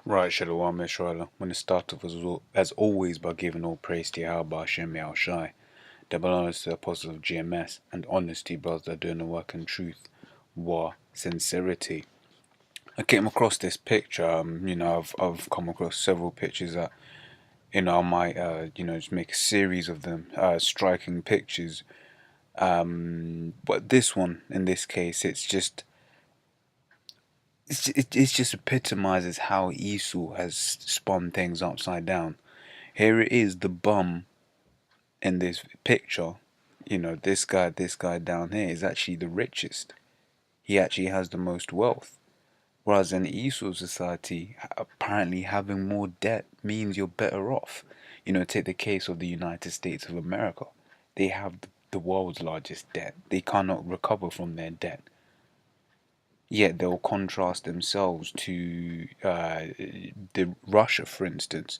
Right, Shalom Israel. When it started was as always by giving all praise to Yahweh Hashem Yahweh Shai, double honors to the apostles of GMS, and honesty, brothers that are doing the work in truth, war, sincerity. I came across this picture. I've come across several pictures that I might just make a series of them, striking pictures. But this one, in this case, it just epitomizes how Esau has spun things upside down. Here it is, the bum in this picture. This guy down here is actually the richest. He actually has the most wealth. Whereas in Esau society, apparently having more debt means you're better off. Take the case of the United States of America. They have the world's largest debt. They cannot recover from their debt. Yet they'll contrast themselves to the Russia, for instance.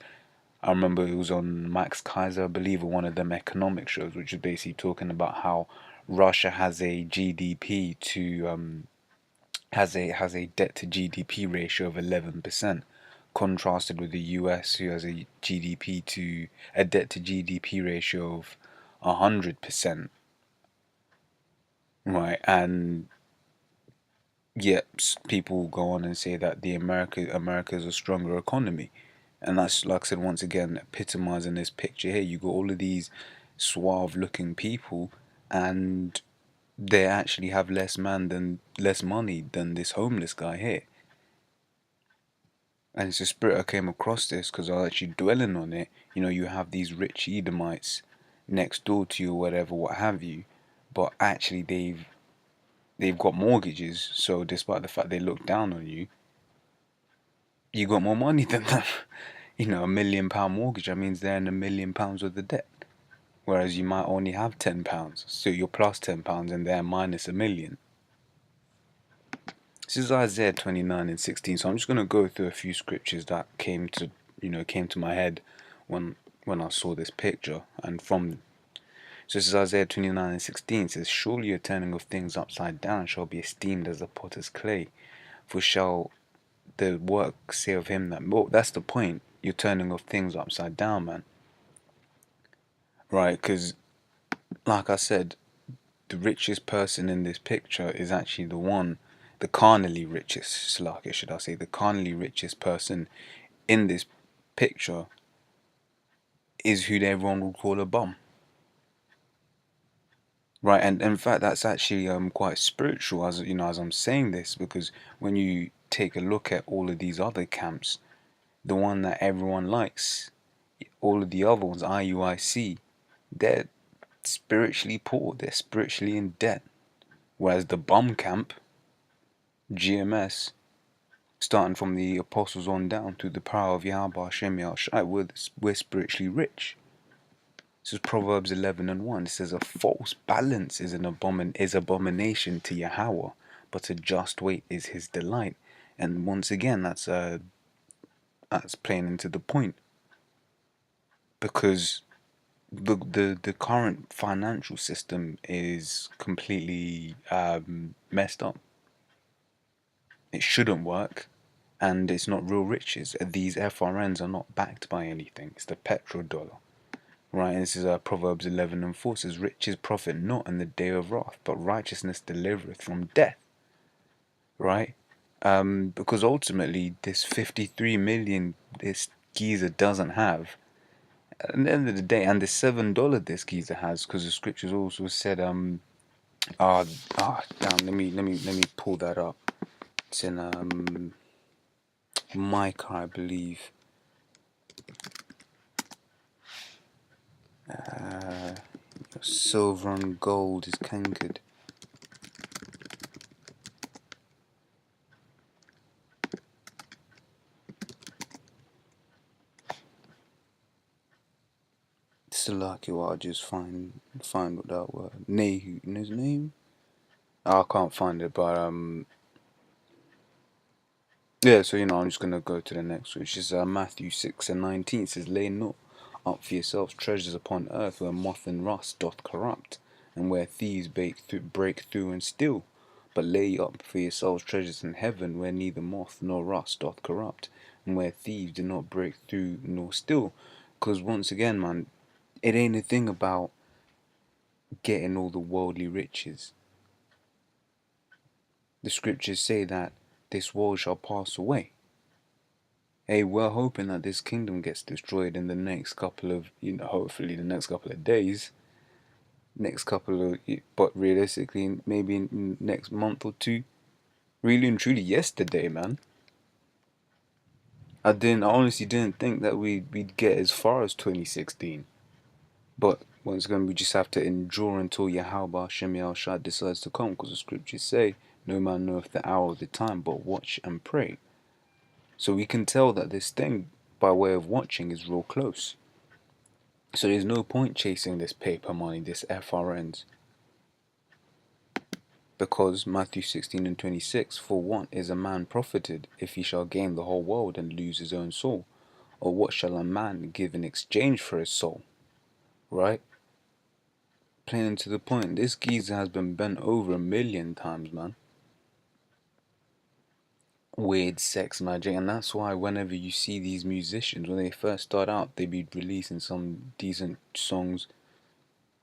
I remember it was on Max Kaiser, I believe, or one of them economic shows, which is basically talking about how Russia has a GDP to has a debt to GDP ratio of 11%, contrasted with the US, who has a debt to GDP ratio of 100%, right? And yet people go on and say that the America is a stronger economy. And that's, like I said, once again, epitomizing this picture here. You got all of these suave looking people, and they actually have less money than this homeless guy here. And it's a spirit I came across this because I was actually dwelling on it. You have these rich Edomites next door to you or whatever, what have you, but actually they've got mortgages. So despite the fact they look down on you, you got more money than them. £1 million mortgage, that means they're in £1 million worth of debt. Whereas you might only have £10. So you're plus £10 and they're minus 1 million. This is Isaiah 29 and 16. So I'm just gonna go through a few scriptures that came to my head when I saw this picture. So this is Isaiah 29 and 16. It says, "Surely your turning of things upside down shall be esteemed as the potter's clay. For shall the work say of him that..." Well, that's the point. You're turning of things upside down, man. Right? Because, like I said, the richest person in this picture is actually the carnally richest, Slovakia, should I say, the carnally richest person in this picture is who everyone would call a bum. Right, and in fact, that's actually quite spiritual, as I'm saying this, because when you take a look at all of these other camps, the one that everyone likes, all of the other ones, IUIC, they're spiritually poor, they're spiritually in debt. Whereas the bum camp, GMS, starting from the apostles on down through the power of Yahweh Hashem Shai, we're spiritually rich. This is Proverbs 11 and 1. It says, "A false balance is abomination to Yahweh, but a just weight is his delight." And once again, that's playing into the point, because the current financial system is completely messed up. It shouldn't work, and it's not real riches. These FRNs are not backed by anything. It's the petrodollar. Right, and this is Proverbs 11 and 4. It says, "Riches profit not in the day of wrath, but righteousness delivereth from death." Right? Because ultimately, this 53 million this geezer doesn't have, at the end of the day, and the $7 this geezer has, because the scriptures also said, damn, let me pull that up. It's in Micah, I believe. Silver and gold is cankered. Salaki, I'll just find what that word. Nehu, in his name? I can't find it, but yeah. So I'm just gonna go to the next, which is Matthew 6 and 19. It says, "Lay not up for yourselves treasures upon earth, where moth and rust doth corrupt, and where thieves break through and steal. But lay up for yourselves treasures in heaven, where neither moth nor rust doth corrupt, and where thieves did not break through nor steal. Because once again, man, it ain't a thing about getting all the worldly riches. The scriptures say that this world shall pass away. Hey, we're hoping that this kingdom gets destroyed in the next couple of, hopefully the next couple of days, but realistically, maybe in next month or two. Really and truly, yesterday, man. I honestly didn't think that we'd get as far as 2016. But once again, we just have to endure until Yahweh Hashem Yahushua decides to come, because the scriptures say, no man knoweth the hour of the time, but watch and pray. So we can tell that this thing, by way of watching, is real close. So there's no point chasing this paper money, this FRNs. Because Matthew 16:26, for what is a man profited if he shall gain the whole world and lose his own soul? Or what shall a man give in exchange for his soul? Right? Plain and to the point, this geezer has been bent over 1,000,000 times, man. Weird sex magic, and that's why whenever you see these musicians, when they first start out, they be releasing some decent songs.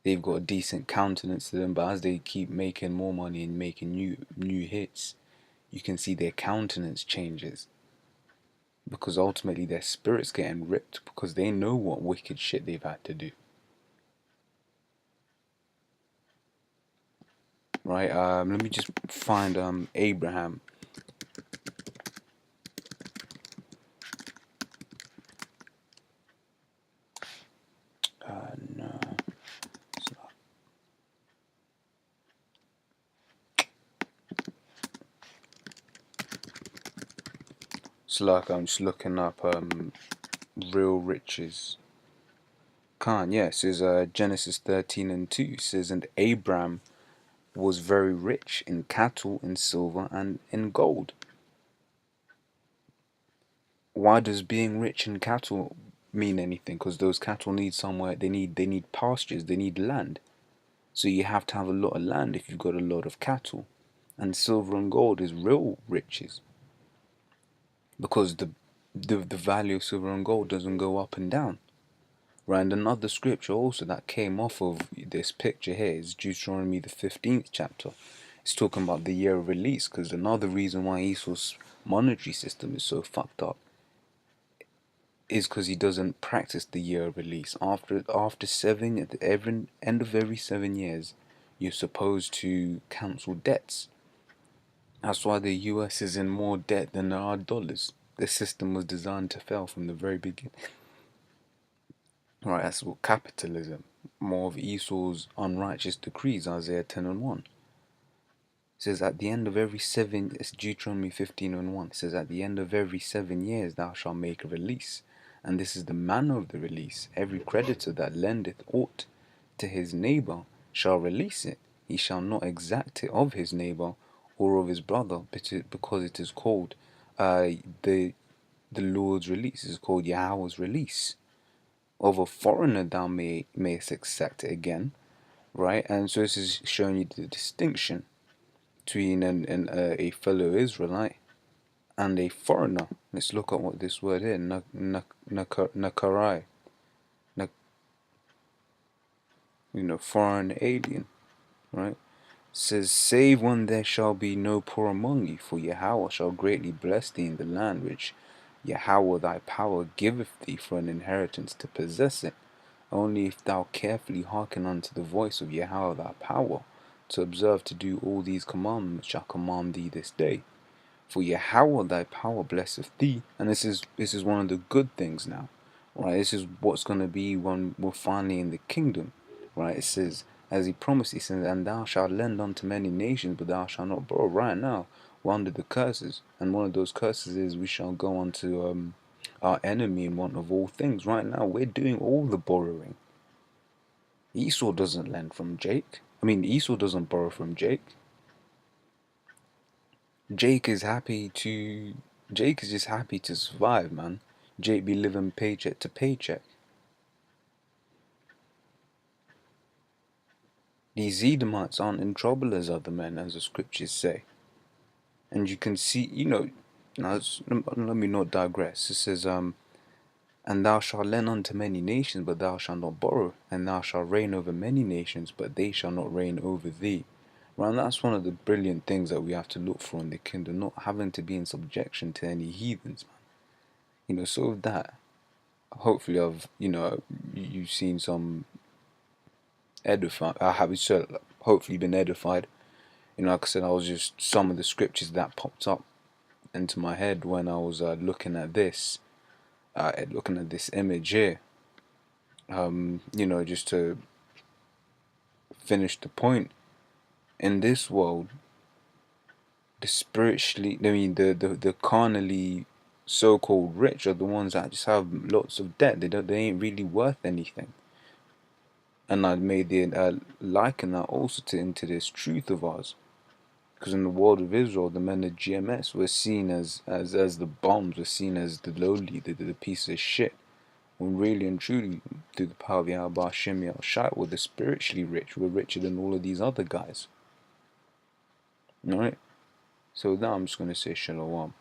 They've got a decent countenance to them, but as they keep making more money and making new hits, you can see their countenance changes. Because ultimately their spirit's getting ripped because they know what wicked shit they've had to do. Right, let me just find Abraham. No. It's like I'm just looking up real riches. Khan, yes, yeah, says Genesis 13:2 says, and Abram was very rich in cattle, in silver, and in gold. Why does being rich in cattle mean anything? Because those cattle need somewhere. They need pastures. They need land. So you have to have a lot of land if you've got a lot of cattle. And silver and gold is real riches. Because the value of silver and gold doesn't go up and down. Right, and another scripture also that came off of this picture here is Deuteronomy the 15th chapter. It's talking about the year of release, because another reason why Esau's monetary system is so fucked up is because he doesn't practice the year of release. After seven, at the end of every 7 years, you're supposed to cancel debts. That's why the US is in more debt than there are dollars. The system was designed to fail from the very beginning. Right, that's what capitalism. More of Esau's unrighteous decrees, Isaiah 10:1. It says at the end of every it's Deuteronomy 15:1. It says at the end of every 7 years thou shalt make a release. And this is the manner of the release. Every creditor that lendeth aught to his neighbor shall release it. He shall not exact it of his neighbor or of his brother, because it is called the Lord's release. It is called Yahweh's release. Of a foreigner thou mayest exact it again, right? And so this is showing you the distinction between a fellow Israelite and a foreigner. Let's look at what this word is, nakarai, foreign alien, right? It says, save when there shall be no poor among you, for Yahweh shall greatly bless thee in the land which Yahweh thy power giveth thee for an inheritance to possess it. Only if thou carefully hearken unto the voice of Yahweh thy power, to observe to do all these commandments shall command thee this day. For Yahweh thy power blesseth thee. And this is one of the good things now. Right? This is what's gonna be when we're finally in the kingdom. Right? It says, as he promised, he says, and thou shalt lend unto many nations, but thou shalt not borrow. Right now, we're under the curses. And one of those curses is we shall go unto our enemy in want of all things. Right now, we're doing all the borrowing. Esau doesn't lend from Jake. Esau doesn't borrow from Jake. Jake is just happy to survive, man. Jake be living paycheck to paycheck. These Edomites aren't in trouble as other men, as the scriptures say. And you can see, Now, let me not digress. It says, and thou shalt lend unto many nations, but thou shalt not borrow, and thou shalt reign over many nations, but they shall not reign over thee. Right, and that's one of the brilliant things that we have to look for in the kingdom, not having to be in subjection to any heathens, man. So with that, hopefully you've seen some edify. I have so hopefully been edified. Like I said, I was just some of the scriptures that popped up into my head when I was looking at this image here. Just to finish the point, in this world, the spiritually, I mean, the carnally so-called rich are the ones that just have lots of debt. They ain't really worth anything. And I made the liken that also into this truth of ours. Because in the world of Israel, the men of GMS were seen as the bombs, were seen as the lowly, the piece of shit. When really and truly, through the power of Yahweh Shem Shai, we're the spiritually rich. We're richer than all of these other guys. Alright? So with that, I'm just going to say Shalom.